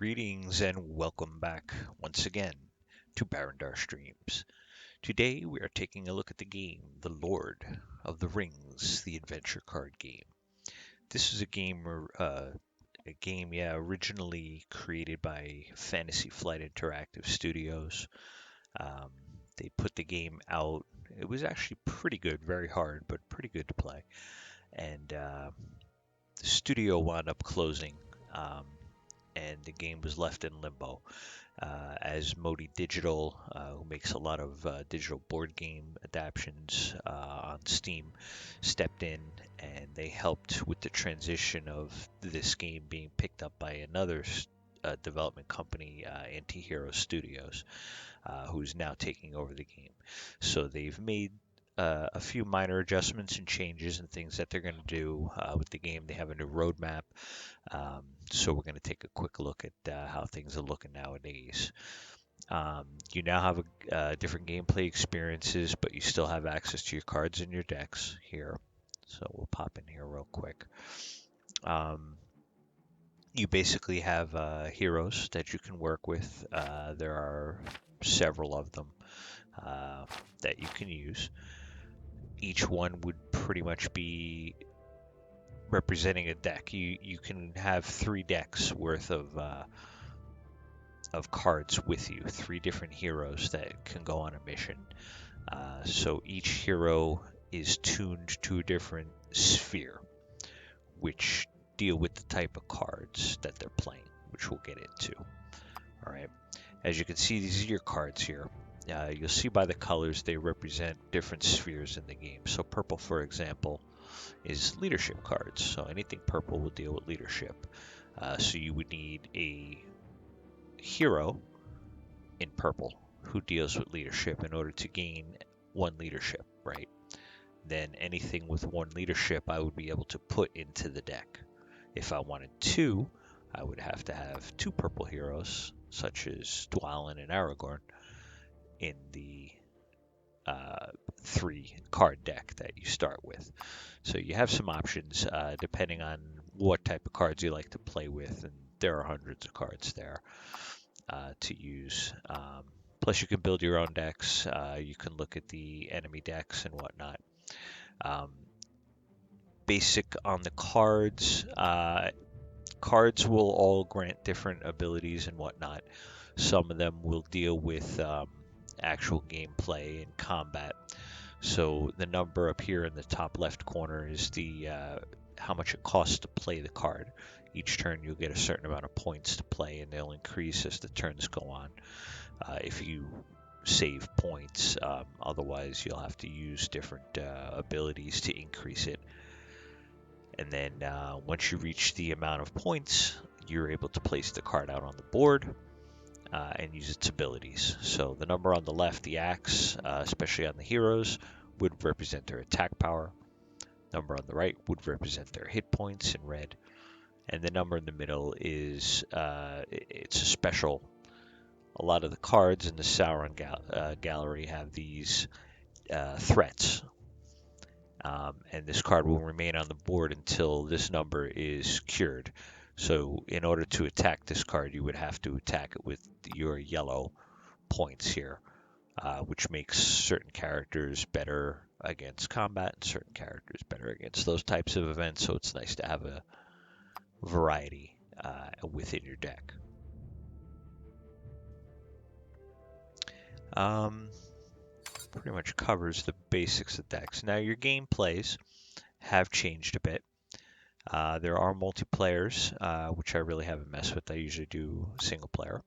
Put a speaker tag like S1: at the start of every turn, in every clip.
S1: Greetings and welcome back once again to Barandar Streams. Today we are taking a look at the game The Lord of the Rings, the adventure card game. This is a game originally created by Fantasy Flight Interactive Studios. Um, they put the game out. It was actually pretty good, very hard, but pretty good to play. And the studio wound up closing, um, and the game was left in limbo. As Modi Digital, who makes a lot of digital board game adaptations on Steam, stepped in and they helped with the transition of this game being picked up by another development company, Antihero Studios, who's now taking over the game. So they've made a few minor adjustments and changes and things that they're going to do with the game. They have a new roadmap, so we're going to take a quick look at how things are looking nowadays. You now have different gameplay experiences, but you still have access to your cards and your decks here. So we'll pop in here real quick. Um, you basically have heroes that you can work with. There are several of them that you can use. Each one would pretty much be representing a deck. You can have 3 decks worth of cards with you, 3 different heroes that can go on a mission. So each hero is tuned to a different sphere, which deal with the type of cards that they're playing, which we'll get into. All right. As you can see, these are your cards here. You'll see by the colors they represent different spheres in the game. So purple, for example, is leadership cards. So anything purple will deal with leadership. So you would need a hero in purple who deals with leadership in order to gain 1 leadership, right? Then anything with 1 leadership I would be able to put into the deck. If I wanted 2, I would have to have 2 purple heroes, such as Dwalin and Aragorn, in the 3 card deck that you start with. So you have some options depending on what type of cards you like to play with, and there are hundreds of cards there to use. Plus, you can build your own decks. You can look at the enemy decks and whatnot. Um, Basic on the cards. Cards will all grant different abilities and whatnot. Some of them will deal with actual gameplay and combat. So the number up here in the top left corner is the how much it costs to play the card. Each turn you'll get a certain amount of points to play, and they'll increase as the turns go on. If you save points, otherwise you'll have to use different abilities to increase it. And then once you reach the amount of points, you're able to place the card out on the board and use its abilities. So the number on the left, the axe, especially on the heroes, would represent their attack power. Number on the right would represent their hit points in red. And the number in the middle is it's a special. A lot of the cards in the Sauron gallery have these threats. And this card will remain on the board until this number is cured. So in order to attack this card, you would have to attack it with your yellow points here, which makes certain characters better against combat and certain characters better against those types of events. So it's nice to have a variety within your deck. Pretty much covers the basics of decks. Now your gameplays have changed a bit. There are multiplayers, which I really haven't messed with. I usually do single player.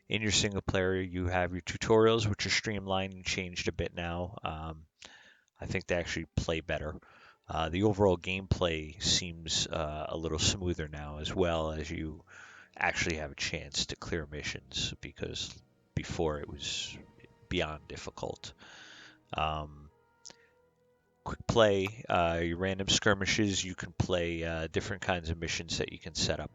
S1: In your single player, you have your tutorials, which are streamlined and changed a bit now. I think they actually play better. The overall gameplay seems a little smoother now, as well as you actually have a chance to clear missions, because before it was beyond difficult. Quick play, your random skirmishes, you can play different kinds of missions that you can set up.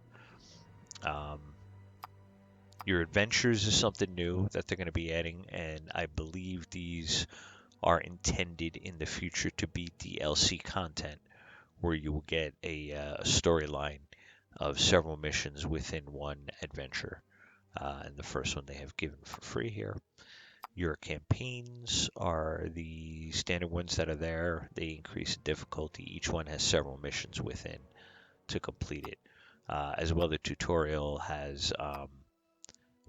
S1: Your adventures is something new that they're going to be adding, and I believe these are intended in the future to be DLC content, where you will get a storyline of several missions within one adventure. And the first one they have given for free here. Your campaigns are the standard ones that are there. They increase in difficulty. Each one has several missions within to complete it. As well, the tutorial has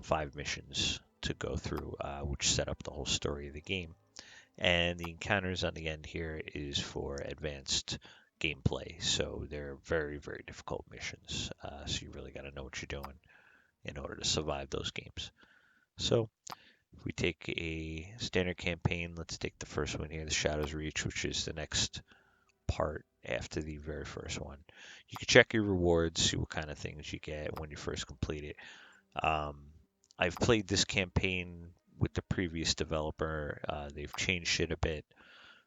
S1: 5 missions to go through, which set up the whole story of the game. And the encounters on the end here is for advanced gameplay. So they're very, very difficult missions. So you really got to know what you're doing in order to survive those games. So if we take a standard campaign, let's take the first one here, the Shadow's Reach, which is the next part after the very first one. You can check your rewards, see what kind of things you get when you first complete it. I've played this campaign with the previous developer. They've changed it a bit,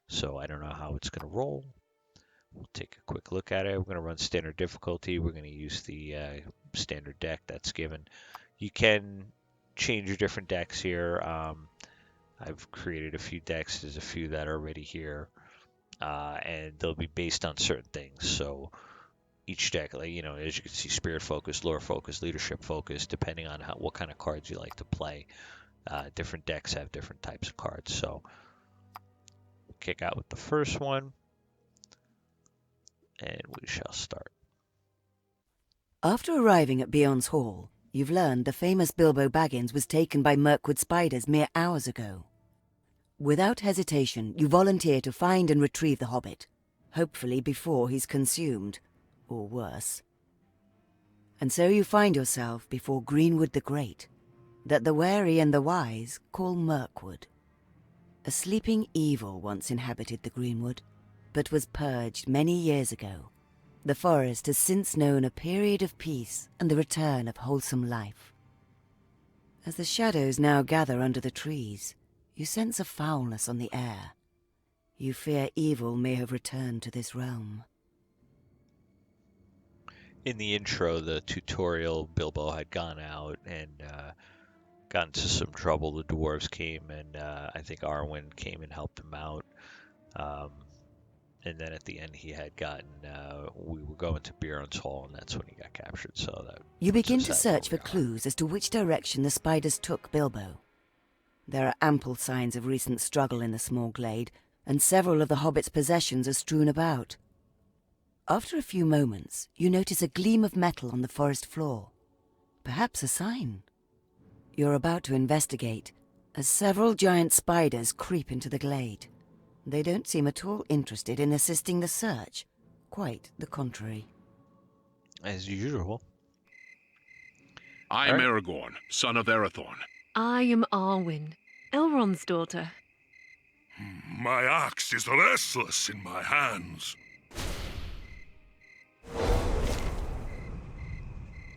S1: so I don't know how it's going to roll. We'll take a quick look at it. We're going to run standard difficulty. We're going to use the standard deck that's given. You can change your different decks here. I've created a few decks. There's a few that are already here, and they'll be based on certain things. So each deck, like, as you can see, spirit focus, lore focus, leadership focus, depending on what kind of cards you like to play. Different decks have different types of cards. So kick out with the first one, and we shall start.
S2: After arriving at Beyond's Hall, you've learned the famous Bilbo Baggins was taken by Mirkwood spiders mere hours ago. Without hesitation, you volunteer to find and retrieve the Hobbit, hopefully before he's consumed, or worse. And so you find yourself before Greenwood the Great, that the wary and the wise call Mirkwood. A sleeping evil once inhabited the Greenwood, but was purged many years ago. The forest has since known a period of peace and the return of wholesome life. As the shadows now gather under the trees, you sense a foulness on the air. You fear evil may have returned to this realm.
S1: In the intro, the tutorial, Bilbo had gone out and got into some trouble. The dwarves came, and I think Arwen came and helped him out. And then at the end, he had gotten, we were going to Bjorn's Hall, and that's when he got captured. So that
S2: you begin to search for clues as to which direction the spiders took Bilbo. There are ample signs of recent struggle in the small glade, and several of the Hobbit's possessions are strewn about. After a few moments, you notice a gleam of metal on the forest floor. Perhaps a sign. You're about to investigate, as several giant spiders creep into the glade. They don't seem at all interested in assisting the search. Quite the contrary.
S1: As usual.
S3: I'm Aragorn, son of Arathorn.
S4: I am Arwen, Elrond's daughter.
S5: My axe is restless in my hands.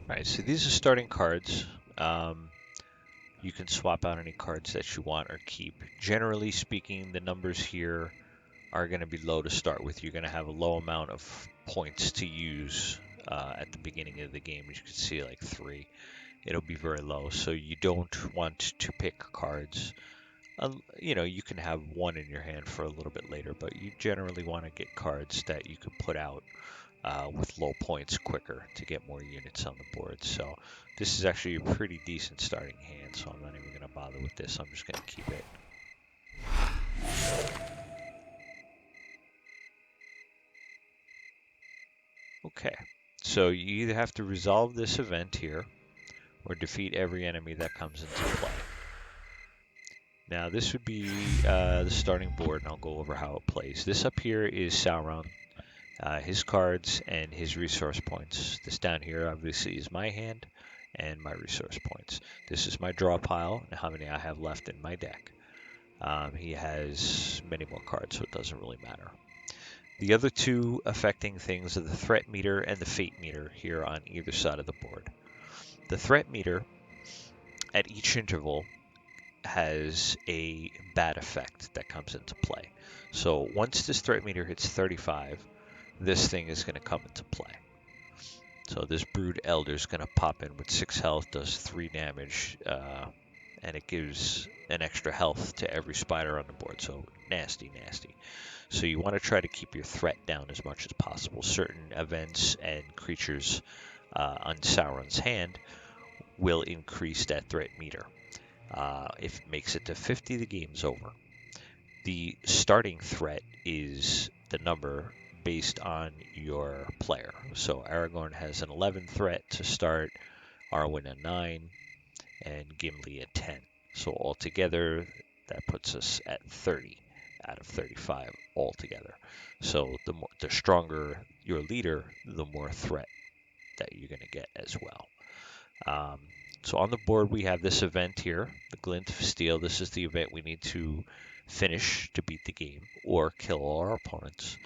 S1: Alright, so these are starting cards. You can swap out any cards that you want or keep. Generally speaking, the numbers here are going to be low to start with. You're going to have a low amount of points to use at the beginning of the game. As you can see, like 3. It'll be very low, so you don't want to pick cards. You can have 1 in your hand for a little bit later, but you generally want to get cards that you can put out with low points quicker to get more units on the board. So this is actually a pretty decent starting hand, so I'm not even going to bother with this. I'm just going to keep it. Okay, so you either have to resolve this event here or defeat every enemy that comes into play. Now this would be the starting board, and I'll go over how it plays. This up here is Sauron, his cards and his resource points. This down here obviously is my hand and my resource points. This is my draw pile and how many I have left in my deck. He has many more cards, so it doesn't really matter. The other two affecting things are the threat meter and the fate meter here on either side of the board. The threat meter at each interval has a bad effect that comes into play. So once this threat meter hits 35, this thing is going to come into play. So this Brood Elder is going to pop in with 6 health, does 3 damage, and it gives an extra health to every spider on the board. So nasty, nasty. So you want to try to keep your threat down as much as possible. Certain events and creatures on Sauron's hand will increase that threat meter. If it makes it to 50, the game's over. The starting threat is the number based on your player. So Aragorn has an 11 threat to start, Arwen a 9, and Gimli a 10. So altogether, that puts us at 30 out of 35 altogether. So the stronger your leader, the more threat that you're going to get as well. So on the board, we have this event here, the Glint of Steel. This is the event we need to finish to beat the game or kill all our opponents.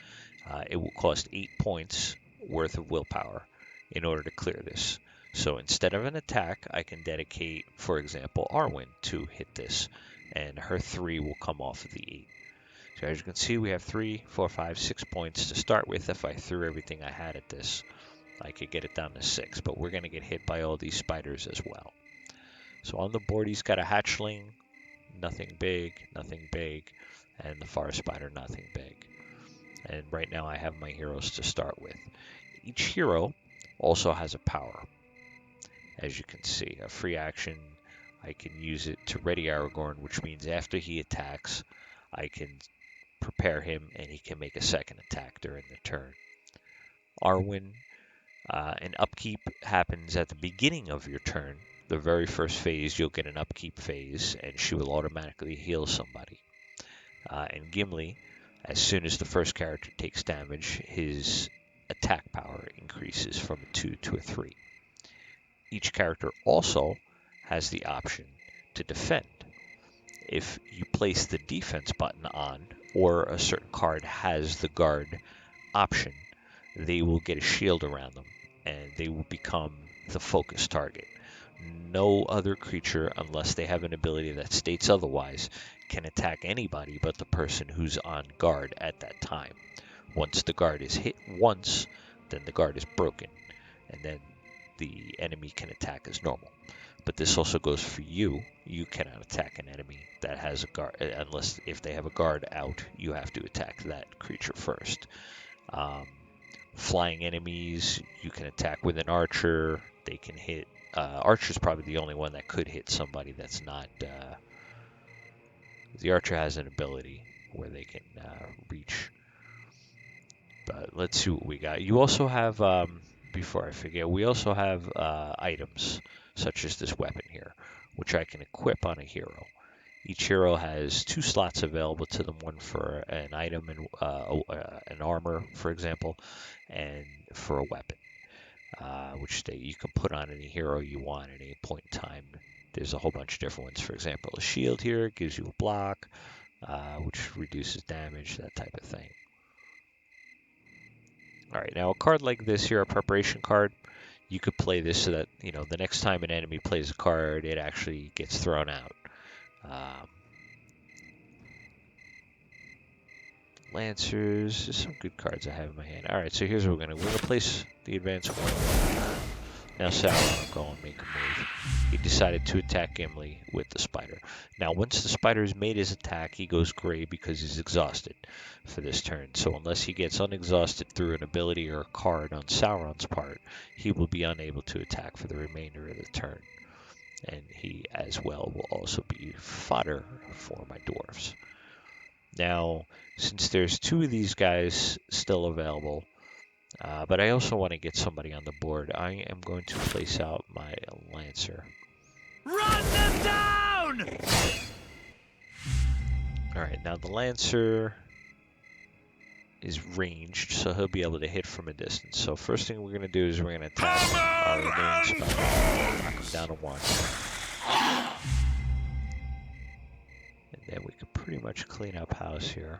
S1: It will cost 8 points worth of willpower in order to clear this. So instead of an attack, I can dedicate, for example, Arwen to hit this, and her 3 will come off of the 8. So as you can see, we have 3, 4, 5, 6 points to start with. If I threw everything I had at this, I could get it down to 6, but we're going to get hit by all these spiders as well. So on the board, he's got a hatchling, nothing big, and the forest spider, nothing big. And right now I have my heroes to start with. Each hero also has a power. As you can see, a free action, I can use it to ready Aragorn, which means after he attacks, I can prepare him and he can make a second attack during the turn. Arwen, an upkeep happens at the beginning of your turn. The very first phase, you'll get an upkeep phase, and she will automatically heal somebody. And Gimli, as soon as the first character takes damage, his attack power increases from a 2 to a 3. Each character also has the option to defend. If you place the defense button on, or a certain card has the guard option, they will get a shield around them, and they will become the focus target. No other creature, unless they have an ability that states otherwise, can attack anybody but the person who's on guard at that time. Once the guard is hit once, then the guard is broken, and then the enemy can attack as normal. But this also goes for you. You cannot attack an enemy that has a guard, unless if they have a guard out, you have to attack that creature first. Flying enemies, you can attack with an archer. They can hit. Archer's probably the only one that could hit somebody that's not. The archer has an ability where they can reach. But let's see what we got. You also have, before I forget, we also have items such as this weapon here, which I can equip on a hero. Each hero has 2 slots available to them, one for an item and an armor, for example, and for a weapon, which you can put on any hero you want at any point in time. There's a whole bunch of different ones. For example, a shield here gives you a block, which reduces damage, that type of thing. All right, now a card like this here, a preparation card, you could play this so that, the next time an enemy plays a card, it actually gets thrown out. Lancers, there's some good cards I have in my hand. All right, so here's what we're going to place the advanced one. Now Sauron will go and make a move. He decided to attack Gimli with the spider. Now, once the spider has made his attack, he goes gray because he's exhausted for this turn. So unless he gets unexhausted through an ability or a card on Sauron's part, he will be unable to attack for the remainder of the turn. And he, as well, will also be fodder for my dwarves. Now, since there's 2 of these guys still available, but I also want to get somebody on the board, I am going to place out my Lancer.
S6: Run them down!
S1: Alright, now the Lancer is ranged, so he'll be able to hit from a distance. So first thing we're going to do is we're going to attack our remaining spider. Knock him down to 1. And then we can pretty much clean up house here.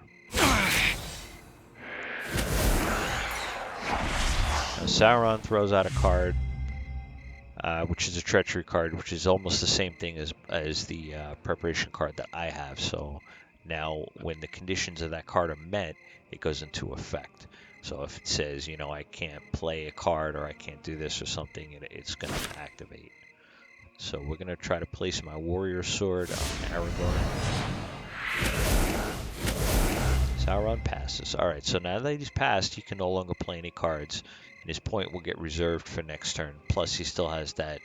S1: Now Sauron throws out a card, which is a treachery card, which is almost the same thing as the preparation card that I have. So now when the conditions of that card are met, it goes into effect. So if it says, I can't play a card or I can't do this or something, it's going to activate. So we're going to try to place my warrior sword on Aragorn. Sauron passes. Alright, so now that he's passed, he can no longer play any cards. and his point will get reserved for next turn. Plus, he still has that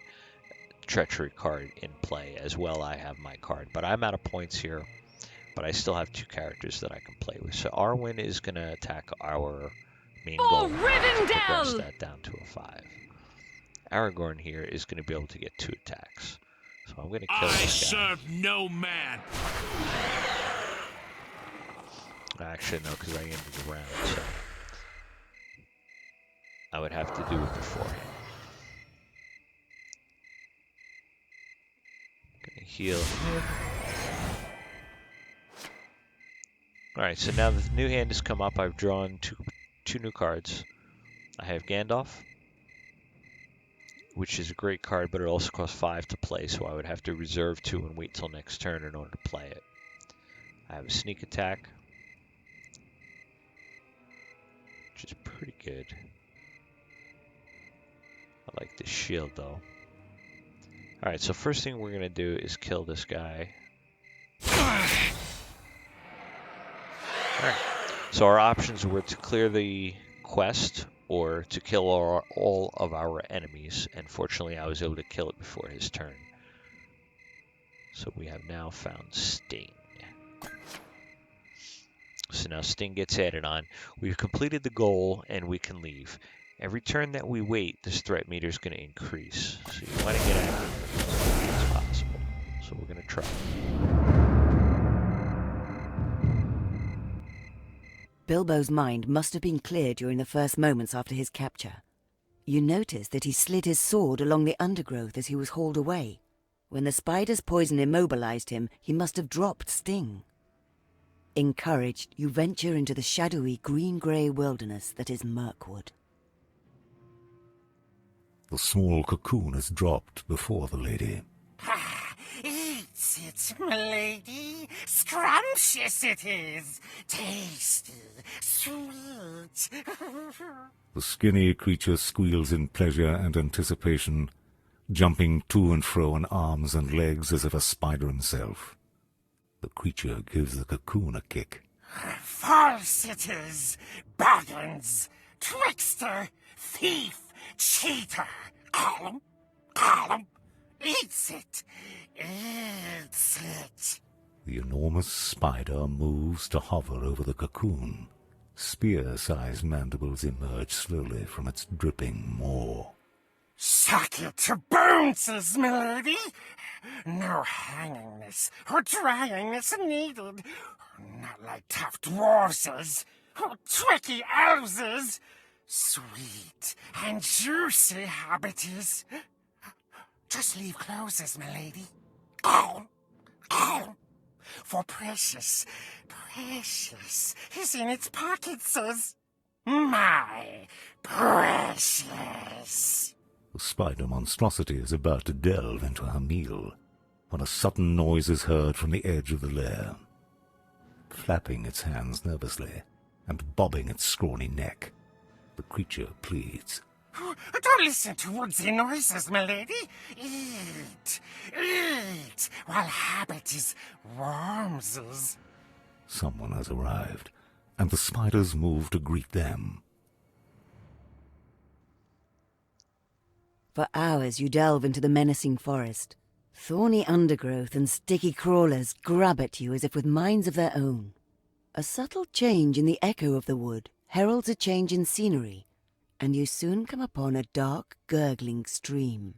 S1: treachery card in play as well. I have my card, but I'm out of points here. But I still have 2 characters that I can play with. So Arwen is going to attack our main goal to progress that down to a 5. Aragorn here is going to be able to get 2 attacks. So I'm going to kill this guy.
S5: serve no man.
S1: Actually, no, because I ended the round, so I would have to do it beforehand. Going to heal him. Alright, so now that the new hand has come up, I've drawn two new cards. I have Gandalf, which is a great card, but it also costs 5 to play, so I would have to reserve 2 and wait till next turn in order to play it. I have a sneak attack, which is pretty good. I like this shield, though. Alright, so first thing we're going to do is kill this guy. Alright, so our options were to clear the quest or to kill all of our enemies, and fortunately I was able to kill it before his turn. So we have now found Sting. So now Sting gets added on. We've completed the goal and we can leave. Every turn that we wait, this threat meter is going to increase. So you want to get out of here as quickly as possible. So we're going to try.
S2: Bilbo's mind must have been clear during the first moments after his capture. You notice that he slid his sword along the undergrowth as he was hauled away. When the spider's poison immobilized him, he must have dropped Sting. Encouraged, you venture into the shadowy green-grey wilderness that is Mirkwood.
S7: The small cocoon is dropped before the lady.
S8: Eat it, milady. Scrumptious it is. Tasty, sweet.
S7: The skinny creature squeals in pleasure and anticipation, jumping to and fro on arms and legs as if a spider himself. The creature gives the cocoon a kick.
S8: False it is. Baggins, trickster, thief, cheater. Call him. Eats it. Eats it.
S7: The enormous spider moves to hover over the cocoon. Spear-sized mandibles emerge slowly from its dripping maw.
S8: Suck it to bounces, milady. No hangingness or dryingness needed. Not like tough dwarfses or tricky elves. Sweet and juicy habits. Just leave closes, milady. For precious is in its pockets, my precious.
S7: The spider monstrosity is about to delve into her meal when a sudden noise is heard from the edge of the lair. Flapping its hands nervously and bobbing its scrawny neck, the creature pleads.
S8: Don't listen to woodsy noises, milady. Eat, while habit is warms.
S7: Someone has arrived, and the spiders move to greet them.
S2: For hours you delve into the menacing forest. Thorny undergrowth and sticky crawlers grab at you as if with minds of their own. A subtle change in the echo of the wood heralds a change in scenery, and you soon come upon a dark, gurgling stream.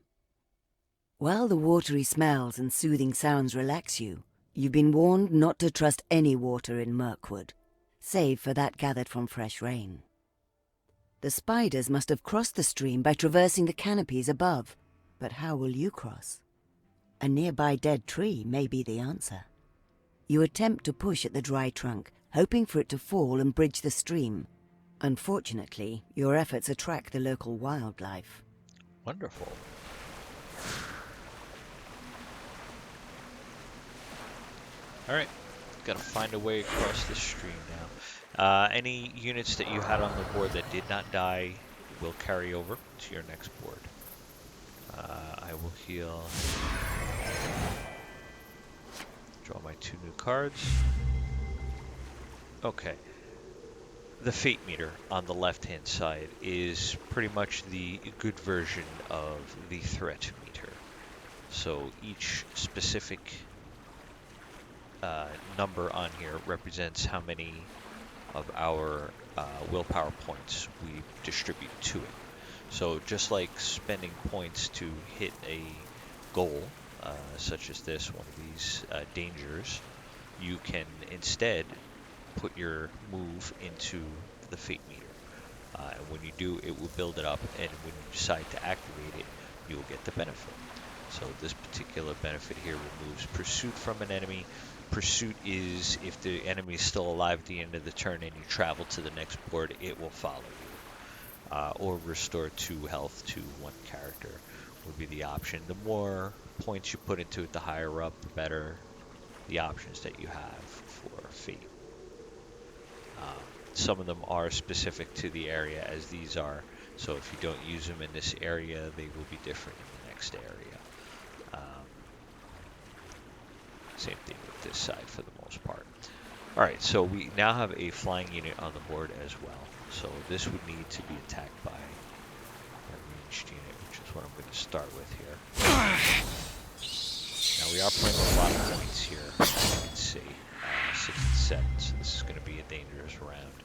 S2: While the watery smells and soothing sounds relax you, you've been warned not to trust any water in Mirkwood, save for that gathered from fresh rain. The spiders must have crossed the stream by traversing the canopies above, but how will you cross? A nearby dead tree may be the answer. You attempt to push at the dry trunk, hoping for it to fall and bridge the stream. Unfortunately, your efforts attract the local wildlife.
S1: Wonderful. Alright, gotta find a way across this stream now. Any units that you had on the board that did not die will carry over to your next board. I will heal. Draw my 2 new cards. Okay. The fate meter on the left-hand side is pretty much the good version of the threat meter. So each specific number on here represents how many of our willpower points we distribute to it. So just like spending points to hit a goal, such as this, one of these dangers, you can instead put your move into the fate meter. And when you do, it will build it up, and when you decide to activate it, you will get the benefit. So this particular benefit here removes pursuit from an enemy. Pursuit is if the enemy is still alive at the end of the turn and you travel to the next board, it will follow you. Or restore 2 health to 1 character would be the option. The more points you put into it, the higher up, the better the options that you have for fate. Some of them are specific to the area, as these are. So if you don't use them in this area, they will be different in the next area. Same thing with this side for the most part. Alright, so we now have a flying unit on the board as well. So this would need to be attacked by a ranged unit, which is what I'm going to start with here. Now we are playing a lot of points here, as you can see. 6 and 7, so this is going to be a dangerous round.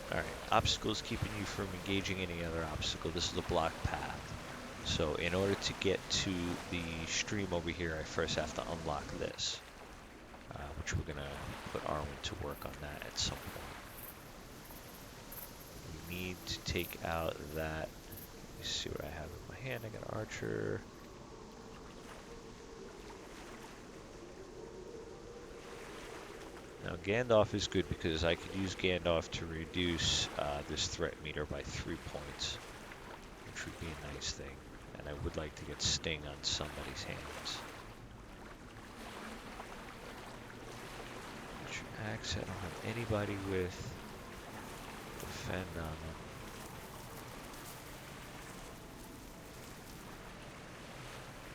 S1: Alright, obstacles keeping you from engaging any other obstacle. This is a blocked path. So in order to get to the stream over here, I first have to unlock this, which we're going to put Arwen to work on that at some point. We need to take out that. Let me see what I have in my hand. I got Archer. Now Gandalf is good because I could use Gandalf to reduce this threat meter by 3 points, which would be a nice thing. And I would like to get Sting on somebody's hands. Axe, I don't have anybody with defend on them.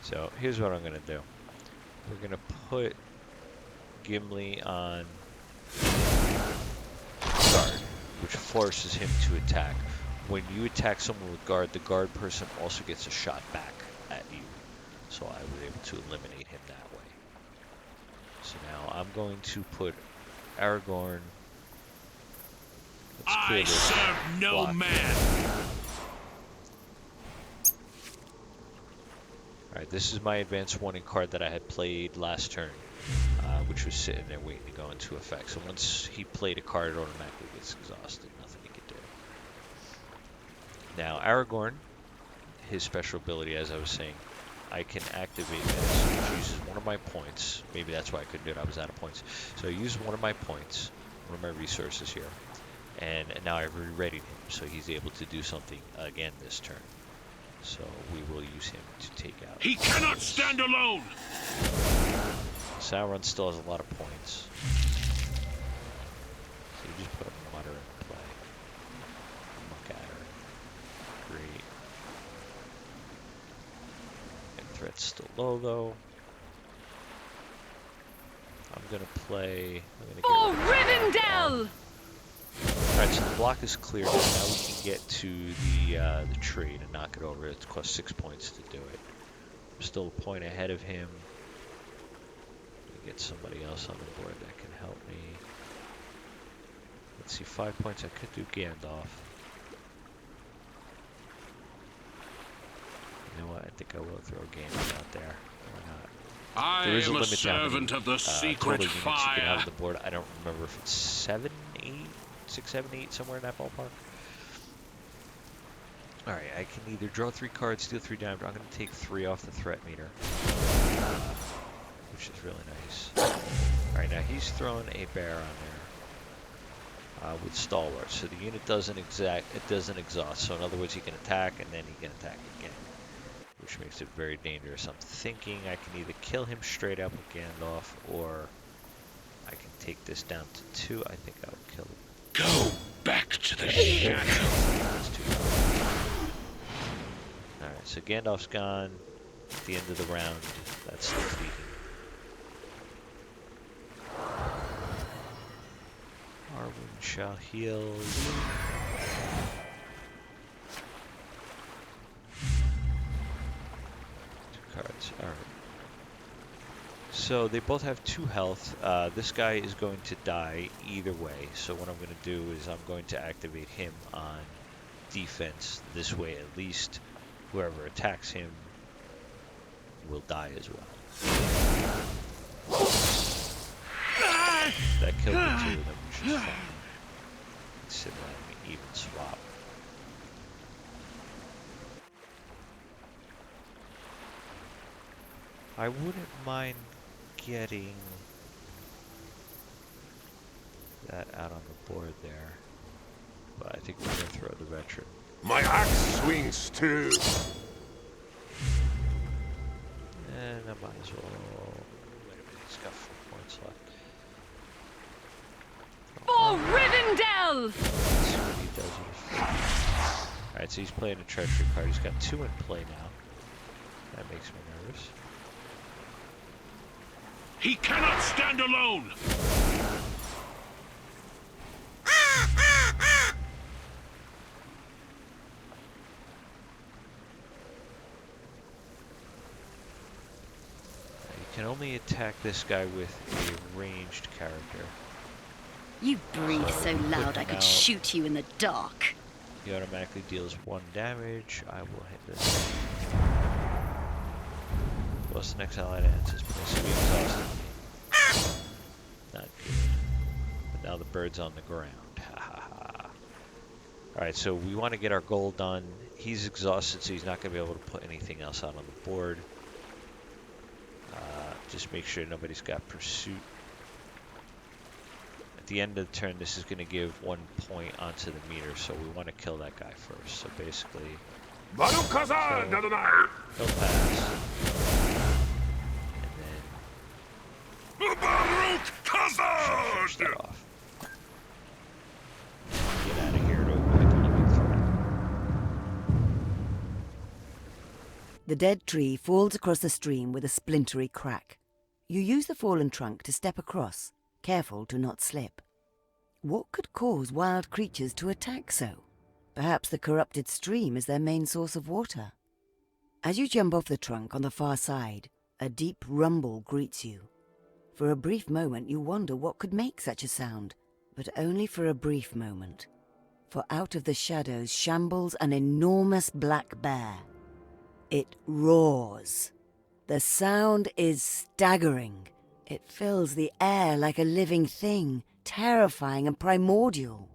S1: So here's what I'm going to do. We're going to put Gimli on guard, which forces him to attack. When you attack someone with guard, the guard person also gets a shot back at you. So I was able to eliminate him that way. So now I'm going to put Aragorn.
S5: I serve no man.
S1: Alright, this is my advanced warning card that I had played last turn, which was sitting there waiting to go into effect. So once he played a card, it automatically gets exhausted. Nothing he could do. Now, Aragorn, his special ability, as I was saying, I can activate this, which uses one of my points. Maybe that's why I couldn't do it. I was out of points. So I use one of my points, one of my resources here, and now I've re-readied him, so he's able to do something again this turn. So we will use him to take out.
S5: He cannot stand alone!
S1: Sauron still has a lot of points. So you just put a Mutter in play. Look at her. Great. And threat's still low though. I'm gonna play.
S4: For Rivendell!
S1: Alright, so the block is clear. Now we can get to the tree and knock it over. It costs 6 points to do it. I'm still a point ahead of him. Get somebody else on the board that can help me. Let's see, 5 points. I could do Gandalf. You know what? I think I will throw Gandalf out there. Why not?
S5: I
S1: There is
S5: am a
S1: limit down
S5: servant of the secret
S1: total units you can have
S5: fire.
S1: on the board. I don't remember if it's 7, 8, 6, 7, 8, somewhere in that ballpark. Alright, I can either draw 3 cards, deal 3 damage. I'm going to take 3 off the threat meter, which is really nice. Alright, now he's throwing a bear on there with Stalwart. So the unit doesn't exhaust. So in other words, he can attack and then he can attack again, which makes it very dangerous. I'm thinking I can either kill him straight up with Gandalf, or I can take this down to 2. I think I'll kill him.
S5: Go back to the shadow.
S1: That's too bad. Alright, so Gandalf's gone at the end of the round. That's defeating. Arwen shall heal you. 2 cards. Alright. So they both have 2 health. This guy is going to die either way. So what I'm going to do is I'm going to activate him on defense. This way at least whoever attacks him will die as well. That killed the 2 of them, which is fine. Consider that an even swap. I wouldn't mind getting that out on the board there, but I think we're going to throw the veteran.
S5: My axe swings too.
S1: And I might as well. Wait a minute, he's got 4 points left.
S4: For Rivendell!
S1: Let's see what he does with his 4. Alright, so he's playing a treachery card. He's got 2 in play now. That makes me nervous.
S3: He cannot stand alone!
S1: You can only attack this guy with a ranged character.
S9: You breathe so loud I
S1: Now-
S9: could shoot you in the dark.
S1: He automatically deals 1 damage. I will hit this. What's the next allied answer? So we exhausted. Not good. But now the bird's on the ground. Ha ha ha. Alright, so we want to get our goal done. He's exhausted, so he's not going to be able to put anything else out on the board. Just make sure nobody's got pursuit. At the end of the turn, this is going to give 1 point onto the meter, so we want to kill that guy first. So basically,
S5: Baruch Khazan Adonai!
S1: he'll pass. And then
S5: Baruch
S1: finish
S5: Khazan!
S1: that off. Get out of here to avoid the living threat.
S2: The dead tree falls across the stream with a splintery crack. You use the fallen trunk to step across, careful to not slip. What could cause wild creatures to attack so? Perhaps the corrupted stream is their main source of water. As you jump off the trunk on the far side, a deep rumble greets you. For a brief moment you wonder what could make such a sound, but only for a brief moment. For out of the shadows shambles an enormous black bear. It roars. The sound is staggering. It fills the air like a living thing, terrifying and primordial.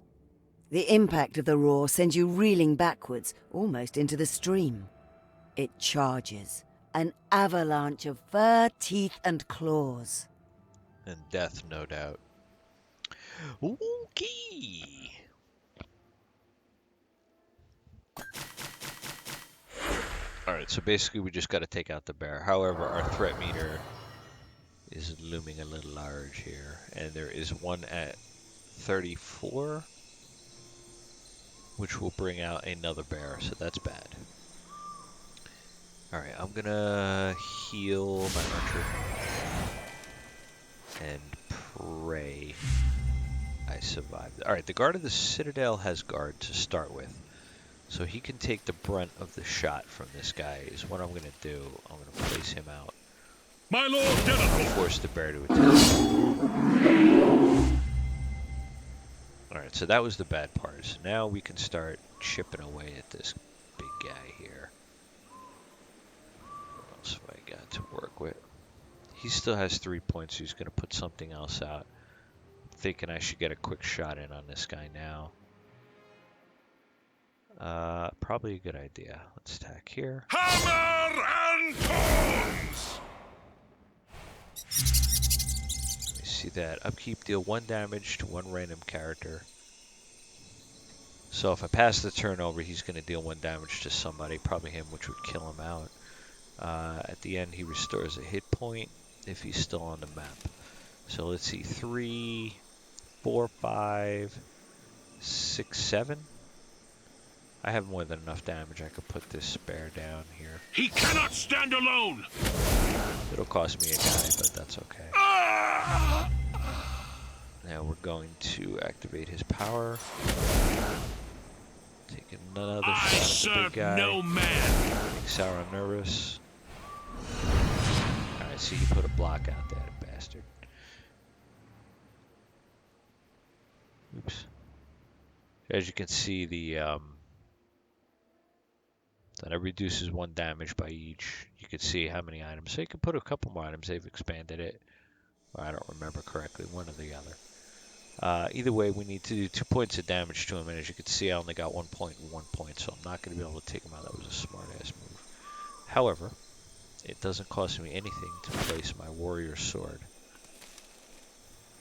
S2: The impact of the roar sends you reeling backwards, almost into the stream. It charges, an avalanche of fur, teeth, and claws.
S1: And death, no doubt. Okay. Alright, so basically we just got to take out the bear. However, our threat meter is looming a little large here. And there is one at 34, which will bring out another bear, so that's bad. Alright, I'm going to heal my archer. And pray I survived. Alright, the guard of the Citadel has guard to start with. So he can take the brunt of the shot from this guy is what I'm going to do. I'm going to place him out.
S3: My lord Denethor!
S1: Force the bear to attack. Alright, so that was the bad part. So now we can start chipping away at this big guy here. What else have I got to work with? He still has 3 points, so he's going to put something else out. I'm thinking I should get a quick shot in on this guy now. Probably a good idea. Let's attack here.
S5: Hammer and tongs!
S1: Let me see that. Upkeep, deal 1 damage to 1 random character. So if I pass the turn over, he's going to deal 1 damage to somebody, probably him, which would kill him out. At the end, he restores a hit point if he's still on the map. So let's see, 3, 4, 5, 6, 7. I have more than enough damage. I could put this bear down here.
S3: He cannot stand alone!
S1: It'll cost me a guy, but that's okay. Now we're going to activate his power. Taking another
S3: I
S1: shot at the
S3: serve
S1: big guy.
S3: no man.
S1: Make Sauron nervous. Alright, so you put a block out there, bastard. Oops. As you can see, that it reduces 1 damage by each. You can see how many items. So you can put a couple more items. They've expanded it. Or I don't remember correctly, one or the other. Either way, we need to do 2 points of damage to him. And as you can see, I only got 1 point and 1 point. So I'm not going to be able to take him out. That was a smart-ass move. However, it doesn't cost me anything to place my warrior sword.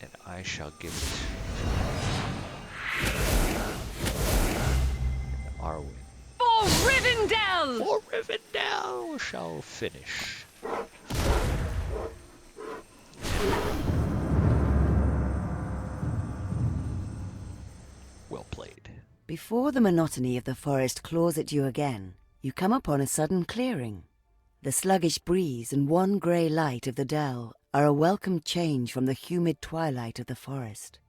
S1: And I shall give it to Arwen.
S4: For Rivendell!
S1: For Rivendell shall finish. Well played.
S2: Before the monotony of the forest claws at you again, you come upon a sudden clearing. The sluggish breeze and one grey light of the dell are a welcome change from the humid twilight of the forest.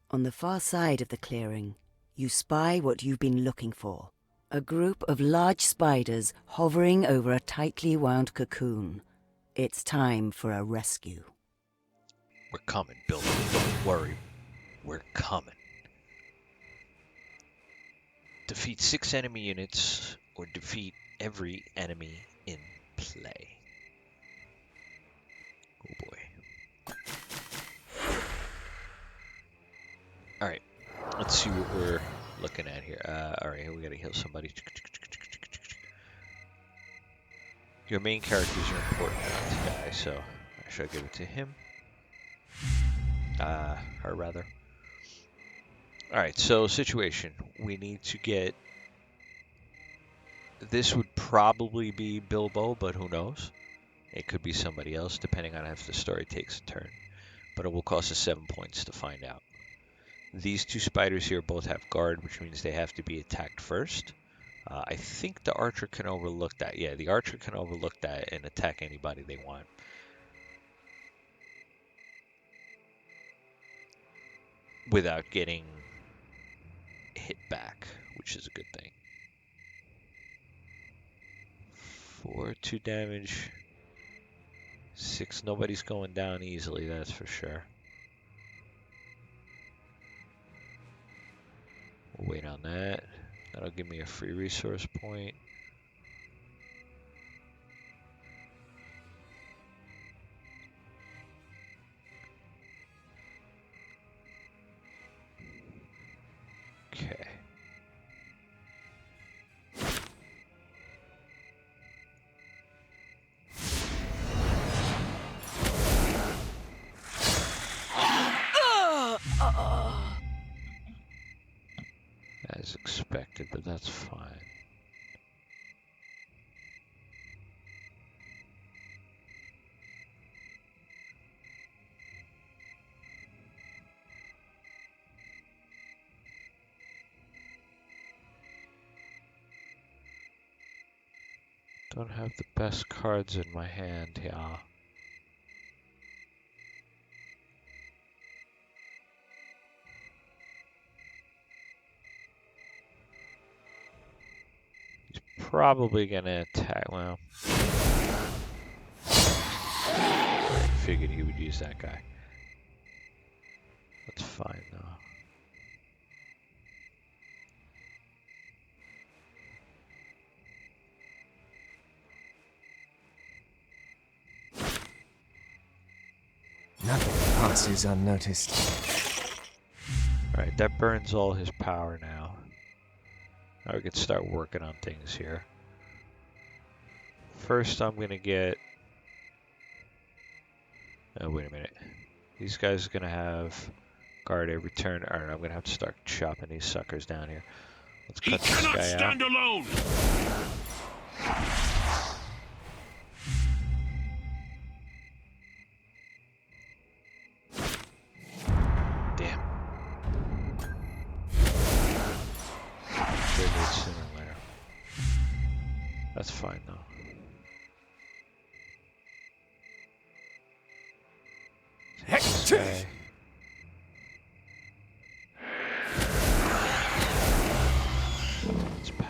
S2: On the far side of the clearing, you spy what you've been looking for. A group of large spiders hovering over a tightly wound cocoon. It's time for a rescue.
S1: We're coming, Bilbo. Don't worry. We're coming. Defeat 6 enemy units, or defeat every enemy in play. Oh boy. Alright, let's see what we're looking at here. Alright, we gotta heal somebody. Your main characters are important not to die, so I shall give it to him. Her rather. Alright, so situation. We need to get... This would probably be Bilbo, but who knows? It could be somebody else, depending on if the story takes a turn. But it will cost us 7 points to find out. These 2 spiders here both have guard, which means they have to be attacked first. I think the archer can overlook that. Yeah, the archer can overlook that and attack anybody they want. Without getting hit back, which is a good thing. 4, 2 damage. 6, nobody's going down easily, that's for sure. We'll wait on that. That'll give me a free resource point. Okay. As expected, but that's fine. Don't have the best cards in my hand, yeah. Probably gonna attack. Well, I figured he would use that guy. That's fine though.
S6: Nothing passes unnoticed.
S1: Alright, that burns all his power now. Now we can start working on things here. First, I'm gonna get... Oh, wait a minute. These guys are gonna have guard every turn. Alright, I'm gonna have to start chopping these suckers down here. Let's
S3: He
S1: cut this
S3: cannot
S1: guy
S3: stand
S1: out.
S3: alone.
S1: Damn. Figured sooner or later. That's fine though. Take this guy.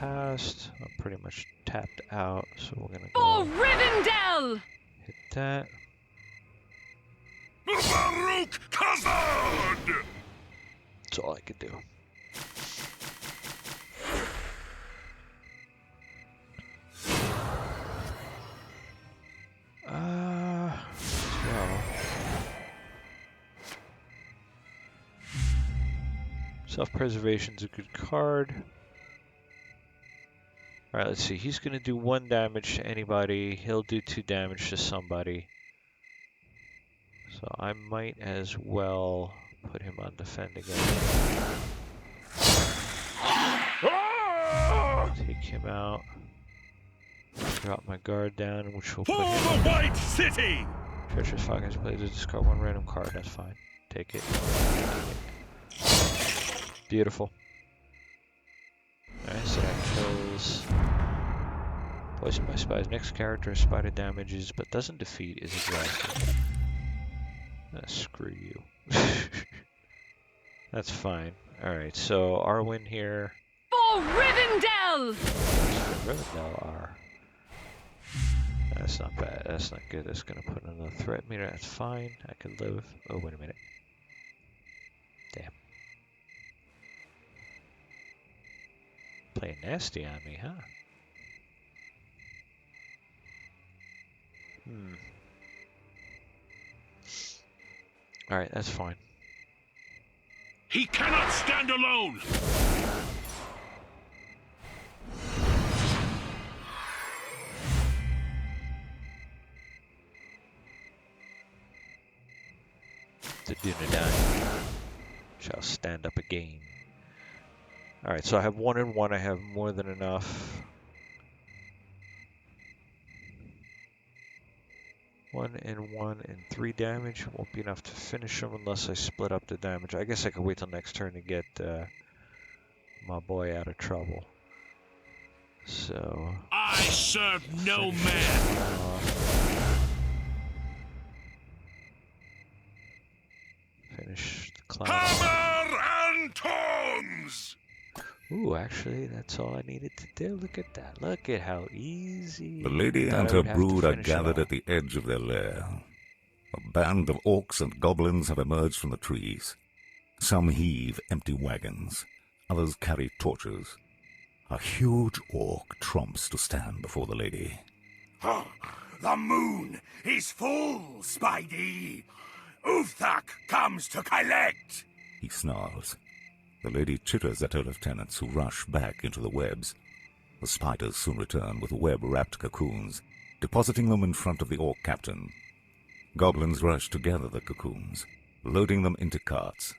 S1: past. I'm pretty much tapped out, so we're gonna
S4: For
S1: go
S4: Rivendell!
S1: hit that.
S5: Baruch Khazad!
S1: That's all I could do. Well. Self-preservation's a good card. Alright, let's see. He's going to do 1 damage to anybody. He'll do 2 damage to somebody. So I might as well put him on defend again. Take him out. Drop my guard down, which will
S3: For
S1: put him
S3: the White City!
S1: Treacherous Falcons plays to discard 1 random card. That's fine. Take it. Beautiful. Alright, so that kills. Poison by spies. Next character is spider damages, but doesn't defeat, is exhausted. Screw you. That's fine. Alright, so our win here.
S4: For Rivendell!
S1: Rivendell are. That's not bad. That's not good. That's gonna put another threat meter. That's fine. I can live. Oh, wait a minute. Damn. Playing nasty on me, huh? Alright, that's fine.
S3: He cannot stand alone!
S1: The Dunedain shall stand up again. Alright, so I have 1 and 1. I have more than enough. 1 and 1 and 3 damage. Won't be enough to finish him unless I split up the damage. I guess I could wait till next turn to get my boy out of trouble. So...
S3: I serve no man!
S1: Finish the clown.
S5: Hammer and tongs!
S1: Ooh, actually, that's all I needed to do. Look at that. Look at how easy.
S7: The lady
S1: Thought
S7: and
S1: I
S7: her
S1: would have to
S7: brood are
S1: finish it
S7: gathered
S1: all.
S7: at the edge of their lair. A band of orcs and goblins have emerged from the trees. Some heave empty wagons. Others carry torches. A huge orc trumps to stand before the lady.
S8: The moon is full, Spidey. Uthak comes to collect.
S7: He snarls. The lady chitters at her lieutenants, who rush back into the webs. The spiders soon return with web-wrapped cocoons, depositing them in front of the orc captain. Goblins rush to gather the cocoons, loading them into carts.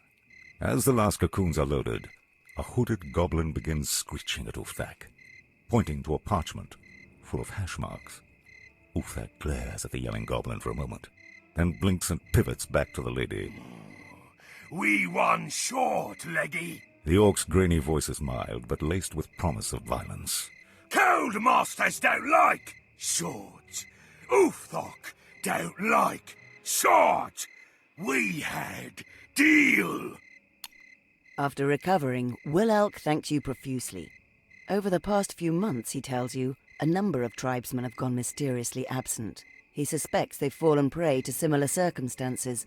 S7: As the last cocoons are loaded, a hooded goblin begins screeching at Uthak, pointing to a parchment full of hash marks. Uthak glares at the yelling goblin for a moment, then blinks and pivots back to the lady.
S8: We won short, Leggy.
S7: The orc's grainy voice is mild, but laced with promise of violence.
S8: Cold masters don't like short. Uthak don't like short. We had deal.
S2: After recovering, Will Elk thanks you profusely. Over the past few months, he tells you, a number of tribesmen have gone mysteriously absent. He suspects they've fallen prey to similar circumstances,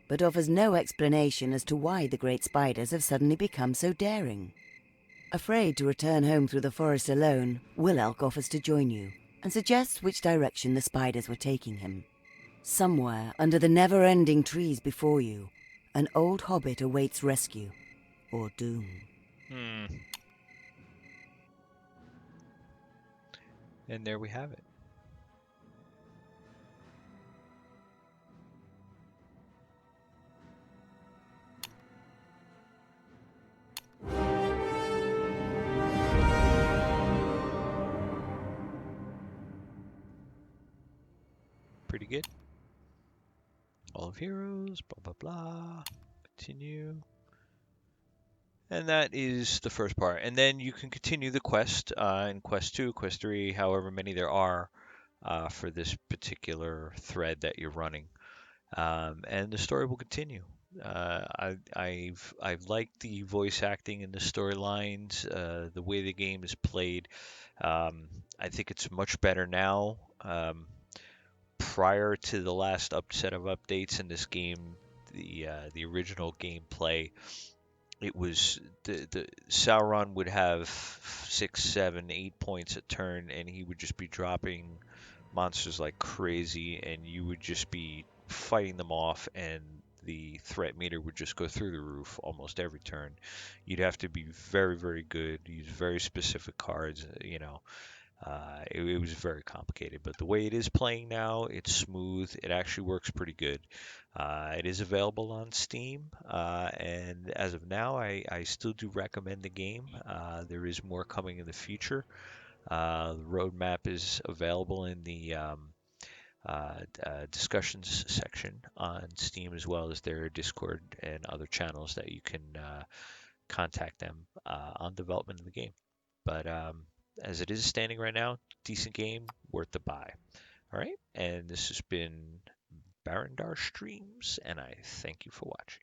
S2: but offers no explanation as to why the great spiders have suddenly become so daring. Afraid to return home through the forest alone, Will Elk offers to join you, and suggests which direction the spiders were taking him. Somewhere under the never-ending trees before you, an old hobbit awaits rescue, or doom.
S1: And there we have it. Pretty good. All of heroes, blah, blah, blah. Continue. And that is the first part. And then you can continue the quest in Quest 2, Quest 3, however many there are for this particular thread that you're running. And the story will continue. I've liked the voice acting and the storylines, the way the game is played. I think it's much better now. Prior to the last set of updates in this game, the original gameplay, it was the Sauron would have 6, 7, 8 points a turn, and he would just be dropping monsters like crazy, and you would just be fighting them off, and the threat meter would just go through the roof almost every turn. You'd have to be very, very good, use very specific cards, it was very complicated, but the way it is playing now, it's smooth. It actually works pretty good. It is available on Steam, and as of now, I still do recommend the game. There is more coming in the future. The roadmap is available in the discussions section on Steam, as well as their Discord and other channels that you can contact them on development of the game. But as it is standing right now, decent game, worth the buy. All right, and this has been Barandar Streams, and I thank you for watching.